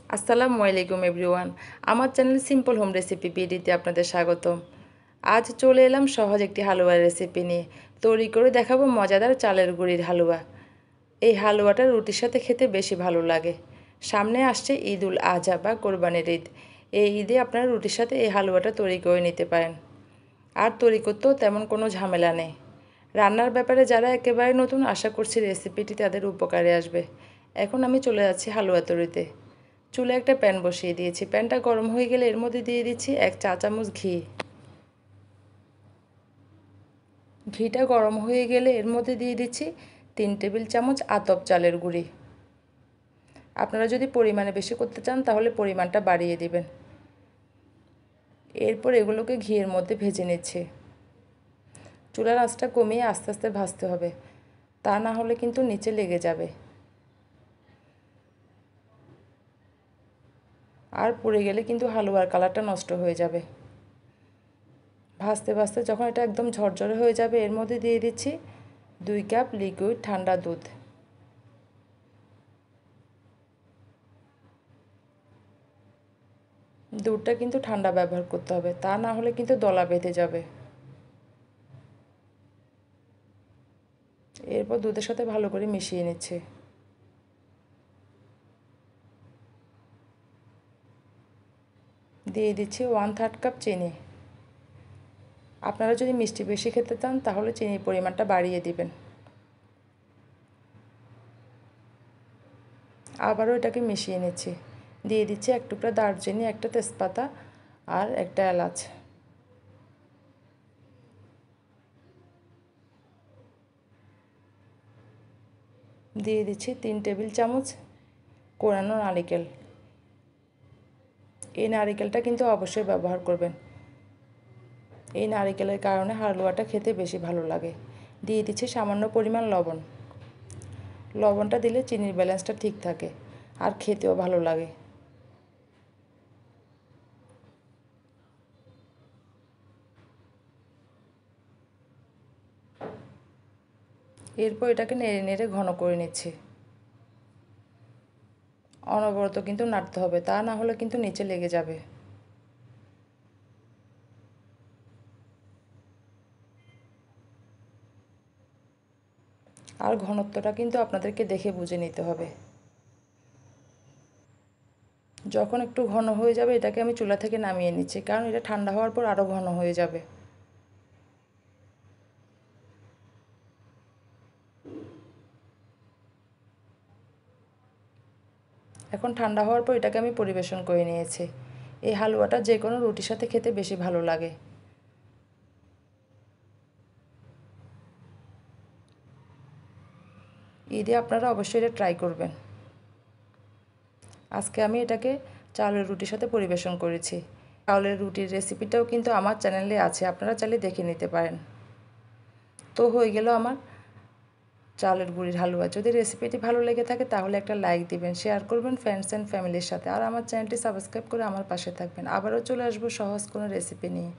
আসসালামু আলাইকুম এভরিওয়ান। আমার চ্যানেল সিম্পল হোম রেসিপি বিডিতে আপনাদের স্বাগতম। আজ চলে এলাম সহজ একটি হালুয়ার রেসিপি নিয়ে। তৈরি করে দেখাবো মজাদার চালের গুঁড়ির হালুয়া। এই হালুয়াটা রুটির সাথে খেতে বেশি ভালো লাগে। সামনে আসছে ঈদ উল আজহা বা কোরবানির ঈদ। এই ঈদে আপনারা রুটির সাথে এই হালুয়াটা তৈরি করে নিতে পারেন। আর তৈরি করতেও তেমন কোনো ঝামেলা নেই। রান্নার ব্যাপারে যারা একেবারে নতুন, আশা করছি রেসিপিটি তাদের উপকারে আসবে। এখন আমি চলে যাচ্ছি হালুয়া তৈরিতে। চুলে একটা প্যান বসিয়ে দিয়েছি। প্যানটা গরম হয়ে গেলে এর মধ্যে দিয়ে দিচ্ছি 1 চা চামচ ঘি। ঘিটা গরম হয়ে গেলে এর মধ্যে দিয়ে দিচ্ছি 3 টেবিল চামচ আতপ চালের গুঁড়ি। আপনারা যদি পরিমাণে বেশি করতে চান তাহলে পরিমাণটা বাড়িয়ে দিবেন। এরপর এগুলোকে ঘিয়ের মধ্যে ভেজে নিচ্ছি। চুলার আঁচটা কমিয়ে আস্তে আস্তে ভাজতে হবে, তা না হলে কিন্তু নিচে লেগে যাবে আর পুড়ে গেলে কিন্তু হালুয়ার কালারটা নষ্ট হয়ে যাবে। ভাজতে ভাজতে যখন এটা একদম ঝরঝরে হয়ে যাবে এর মধ্যে দিয়ে দিচ্ছি 2 কাপ লিকুইড ঠান্ডা দুধ। দুধটা কিন্তু ঠান্ডা ব্যবহার করতে হবে, তা না হলে কিন্তু দলা বেঁধে যাবে। এরপর দুধের সাথে ভালো করে মিশিয়ে নিচ্ছে। দিয়ে দিচ্ছি 1/3 কাপ চিনি। আপনারা যদি মিষ্টি বেশি খেতে চান তাহলে চিনির পরিমাণটা বাড়িয়ে দিবেন। আবারও এটাকে মিশিয়ে নিচ্ছি। দিয়ে দিচ্ছি 1 টুকরা দারচিনি, একটা তেজপাতা আর একটা এলাচ। দিয়ে দিচ্ছি 3 টেবিল চামচ কোরানো নারিকেল। এই নারিকেলটা কিন্তু অবশ্যই ব্যবহার করবেন। এই নারিকেলের কারণে হালুয়াটা খেতে বেশি ভালো লাগে। দিয়ে দিচ্ছি সামান্য পরিমাণ লবণ। লবণটা দিলে চিনির ব্যালেন্সটা ঠিক থাকে আর খেতেও ভালো লাগে। এরপর এটাকে নেড়ে নেড়ে ঘন করে নিচ্ছি। অনবরত কিন্তু নাড়তে হবে, তা না হলে কিন্তু নিচে লেগে যাবে। আর ঘনত্বটা কিন্তু আপনাদেরকে দেখে বুঝে নিতে হবে। যখন একটু ঘন হয়ে যাবে এটাকে আমি চুলা থেকে নামিয়ে নিচ্ছি, কারণ এটা ঠান্ডা হওয়ার পর আরও ঘন হয়ে যাবে। এখন ঠান্ডা হওয়ার পর এটাকে আমি পরিবেশন করে নিয়েছি। এই হালুয়াটা যে কোনো রুটির সাথে খেতে বেশি ভালো লাগে। ঈদে আপনারা অবশ্যই এটা ট্রাই করবেন। আজকে আমি এটাকে চালের রুটির সাথে পরিবেশন করেছি। চালের রুটির রেসিপিটাও কিন্তু আমার চ্যানেলে আছে, আপনারা চাইলে দেখে নিতে পারেন। তো হয়ে গেল আমার চালের গুঁড়ির হালুয়া। যদি রেসিপিটি ভালো লেগে থাকে তাহলে একটা লাইক দিবেন, শেয়ার করবেন ফ্রেন্ডস অ্যান্ড ফ্যামিলির সাথে, আর আমার চ্যানেলটি সাবস্ক্রাইব করে আমার পাশে থাকবেন। আবারও চলে আসবো সহজ কোনো রেসিপি নিয়ে।